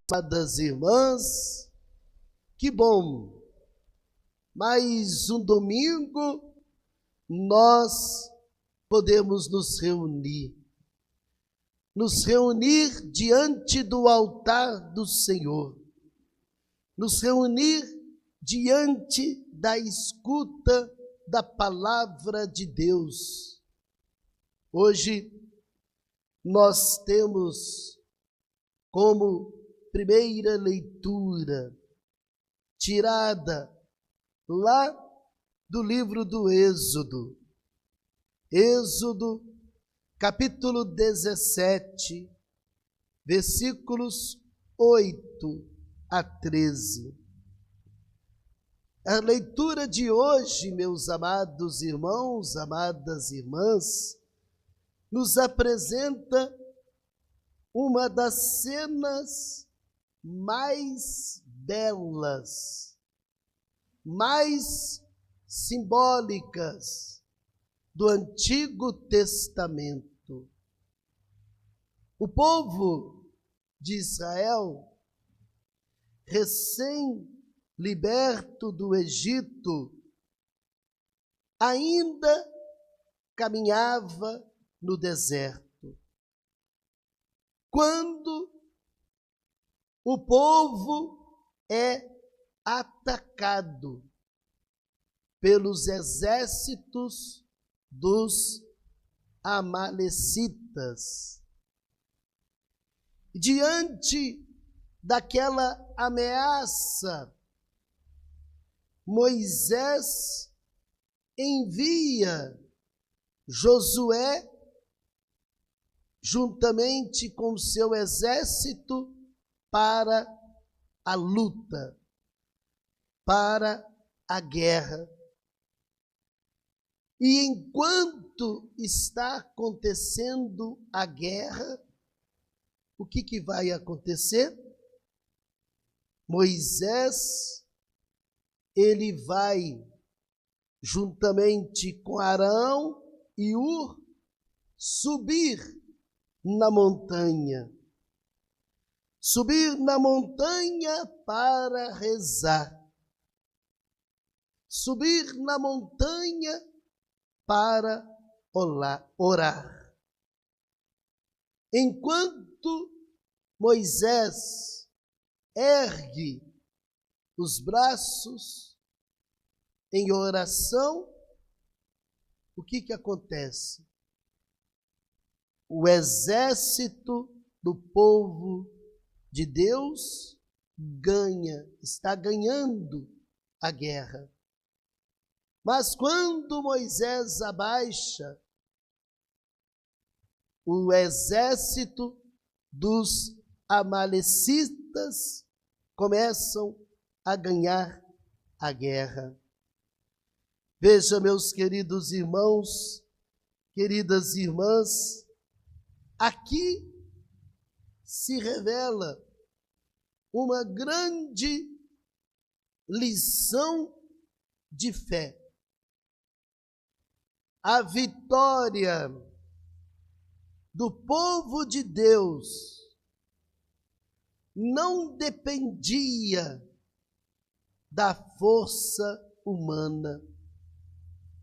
Amadas irmãs, que bom! Mais um domingo nós podemos nos reunir diante do altar do Senhor, nos reunir diante da escuta da palavra de Deus. Hoje nós temos como primeira leitura tirada lá do livro do Êxodo. Êxodo, capítulo 17, versículos 8 a 13. A leitura de hoje, meus amados irmãos, amadas irmãs, nos apresenta uma das cenas mais belas, mais simbólicas do Antigo Testamento. O povo de Israel, recém-liberto do Egito, ainda caminhava no deserto. Quando o povo é atacado pelos exércitos dos amalecitas. Diante daquela ameaça, Moisés envia Josué, juntamente com seu exército, para a luta, para a guerra. E enquanto está acontecendo a guerra, o que vai acontecer? Moisés, ele vai, juntamente com Arão e Hur, subir na montanha. Subir na montanha para rezar. Subir na montanha para orar. Enquanto Moisés ergue os braços em oração, o que acontece? O exército do povo de Deus está ganhando a guerra. Mas quando Moisés abaixa, o exército dos amalecitas começam a ganhar a guerra. Veja, meus queridos irmãos, queridas irmãs, aqui se revela uma grande lição de fé. A vitória do povo de Deus não dependia da força humana,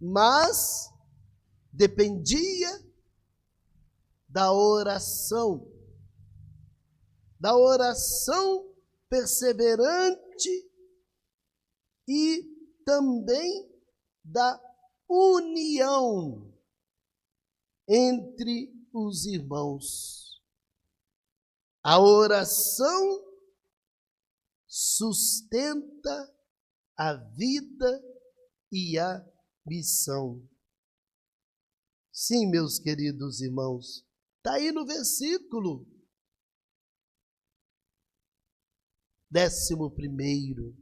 mas dependia da oração perseverante e também da união entre os irmãos. A oração sustenta a vida e a missão. Sim, meus queridos irmãos, está aí no versículo 11.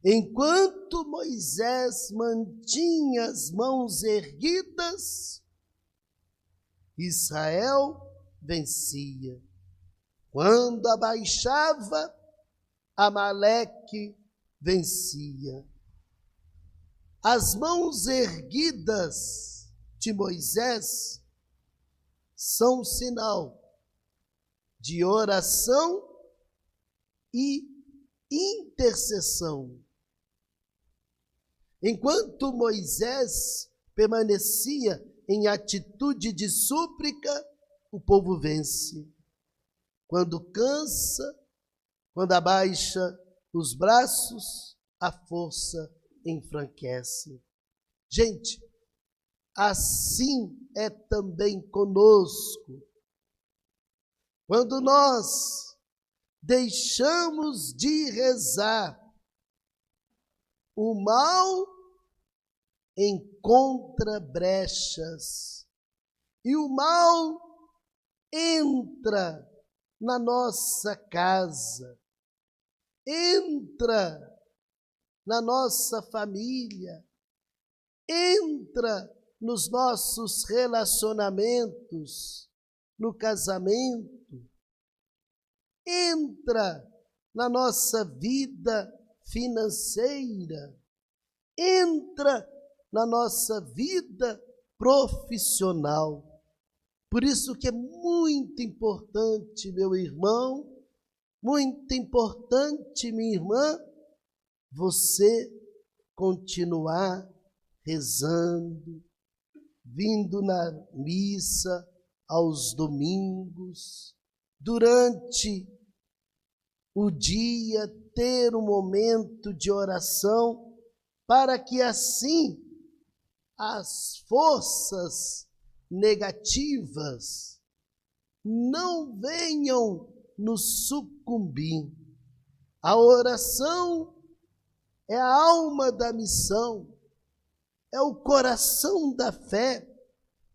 Enquanto Moisés mantinha as mãos erguidas, Israel vencia. Quando abaixava, Amaleque vencia. As mãos erguidas de Moisés são sinal de oração e intercessão. Enquanto Moisés permanecia em atitude de súplica, o povo vence. Quando cansa, quando abaixa os braços, a força enfraquece. Gente, assim é também conosco. Quando nós deixamos de rezar, o mal encontra brechas e o mal entra na nossa casa, entra na nossa família, entra nos nossos relacionamentos, no casamento, entra na nossa vida financeira, entra na nossa vida profissional. Por isso que é muito importante, meu irmão, muito importante, minha irmã, você continuar rezando, vindo na missa aos domingos, durante o dia ter um momento de oração, para que assim as forças negativas não venham nos sucumbir. A oração é a alma da missão, é o coração da fé,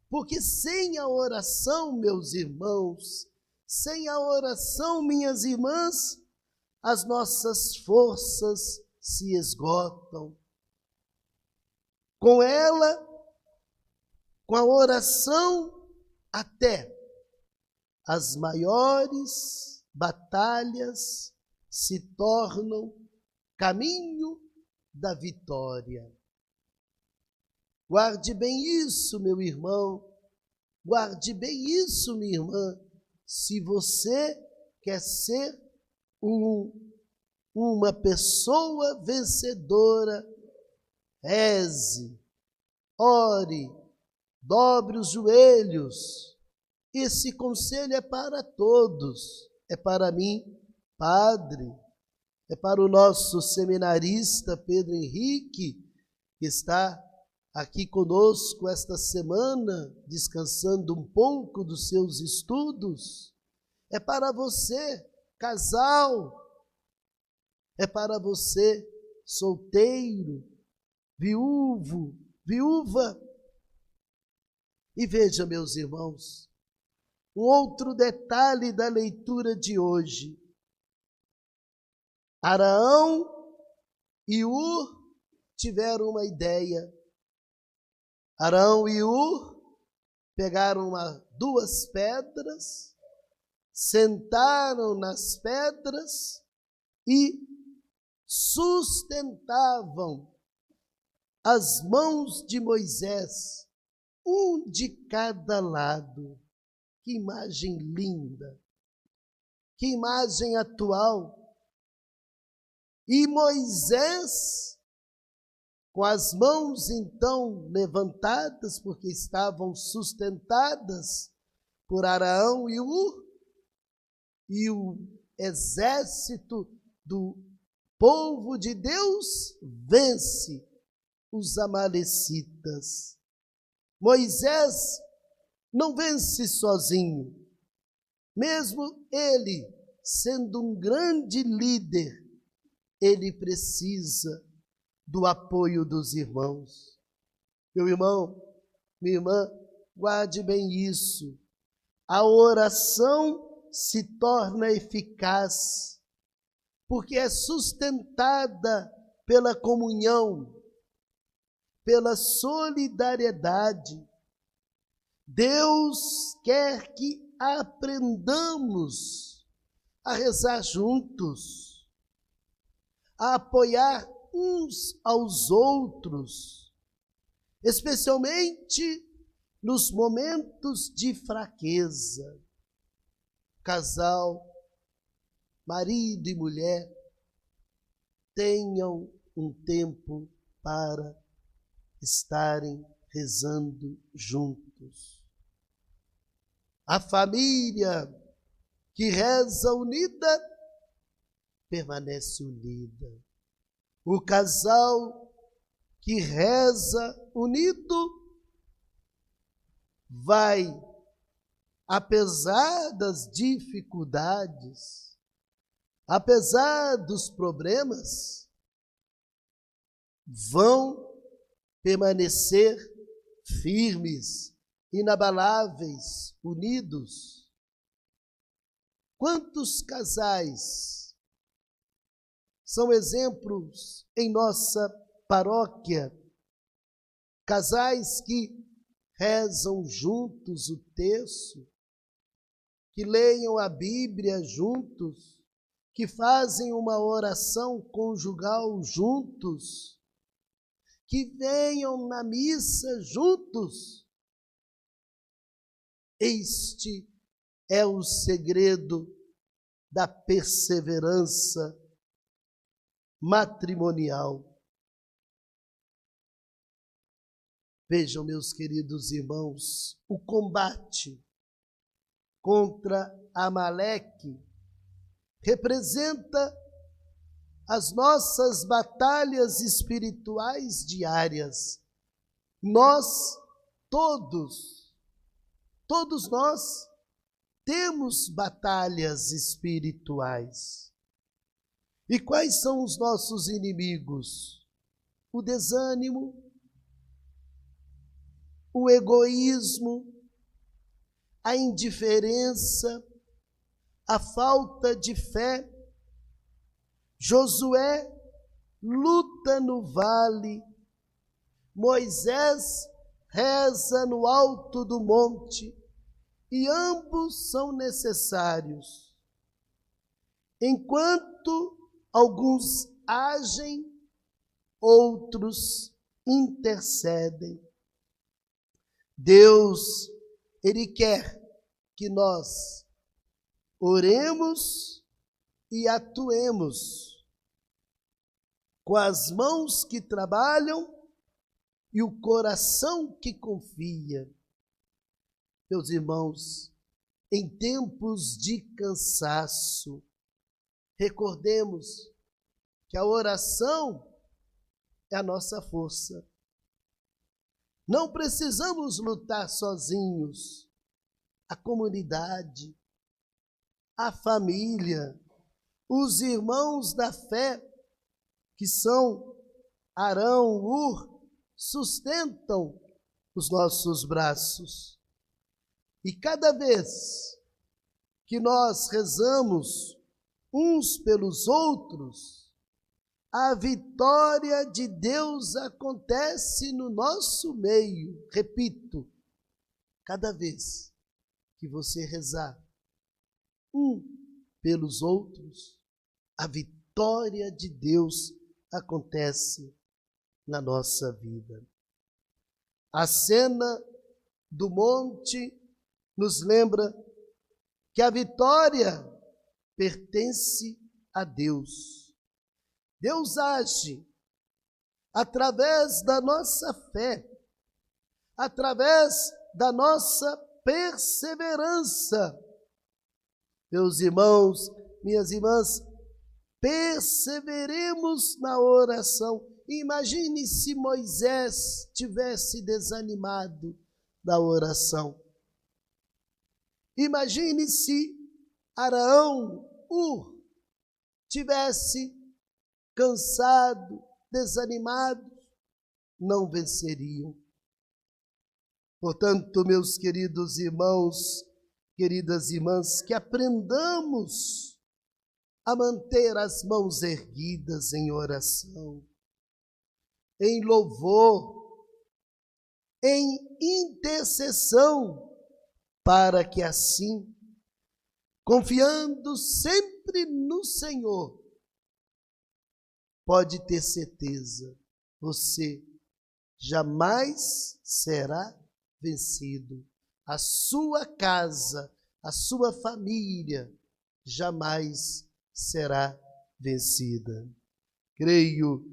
porque sem a oração, meus irmãos, sem a oração, minhas irmãs, as nossas forças se esgotam. Com ela, com a oração, até as maiores batalhas se tornam caminho da vitória. Guarde bem isso, meu irmão, guarde bem isso, minha irmã. Se você quer ser uma pessoa vencedora, reze, ore, dobre os joelhos. Esse conselho é para todos, é para mim, padre, é para o nosso seminarista Pedro Henrique, que está aqui conosco esta semana, descansando um pouco dos seus estudos. É para você, casal, é para você, solteiro, viúvo, viúva. E veja, meus irmãos, um outro detalhe da leitura de hoje. Araão e Ur tiveram uma ideia. Araão e Ur pegaram duas pedras, sentaram nas pedras e sustentavam as mãos de Moisés, um de cada lado. Que imagem linda, que imagem atual. E Moisés, com as mãos então levantadas, porque estavam sustentadas por Araão e Ur, e o exército do povo de Deus vence os amalecitas. Moisés não vence sozinho, mesmo ele sendo um grande líder, ele precisa do apoio dos irmãos. Meu irmão, minha irmã, guarde bem isso. A oração se torna eficaz, porque é sustentada pela comunhão, pela solidariedade. Deus quer que aprendamos a rezar juntos, a apoiar uns aos outros, especialmente nos momentos de fraqueza. Casal, marido e mulher, tenham um tempo para estarem rezando juntos. A família que reza unida, permanece unida. O casal que reza unido vai, apesar das dificuldades, apesar dos problemas, vão permanecer firmes, inabaláveis, unidos. Quantos casais são exemplos em nossa paróquia? Casais que rezam juntos o terço, que leiam a Bíblia juntos, que fazem uma oração conjugal juntos, que venham na missa juntos. Este é o segredo da perseverança matrimonial. Vejam, meus queridos irmãos, o combate contra Amaleque representa as nossas batalhas espirituais diárias. Nós, todos nós, temos batalhas espirituais. E quais são os nossos inimigos? O desânimo, o egoísmo, a indiferença, a falta de fé. Josué luta no vale, Moisés reza no alto do monte, e ambos são necessários. Enquanto alguns agem, outros intercedem. Deus, Ele quer que nós oremos e atuemos com as mãos que trabalham e o coração que confia. Meus irmãos, em tempos de cansaço, recordemos que a oração é a nossa força. Não precisamos lutar sozinhos. A comunidade, a família, os irmãos da fé, que são Arão, Ur, sustentam os nossos braços. E cada vez que nós rezamos uns pelos outros, a vitória de Deus acontece no nosso meio. Repito, cada vez que você rezar um pelos outros, a vitória de Deus acontece na nossa vida. A cena do monte nos lembra que a vitória pertence a Deus. Deus age através da nossa fé, através da nossa perseverança. Meus irmãos, minhas irmãs, perseveremos na oração. Imagine se Moisés tivesse desanimado da oração. Imagine se Arão, Ur, tivesse cansado, desanimado, não venceriam. Portanto, meus queridos irmãos, queridas irmãs, que aprendamos a manter as mãos erguidas em oração, em louvor, em intercessão, para que assim, confiando sempre no Senhor, pode ter certeza, você jamais será vencido. A sua casa, a sua família jamais será vencida. Creio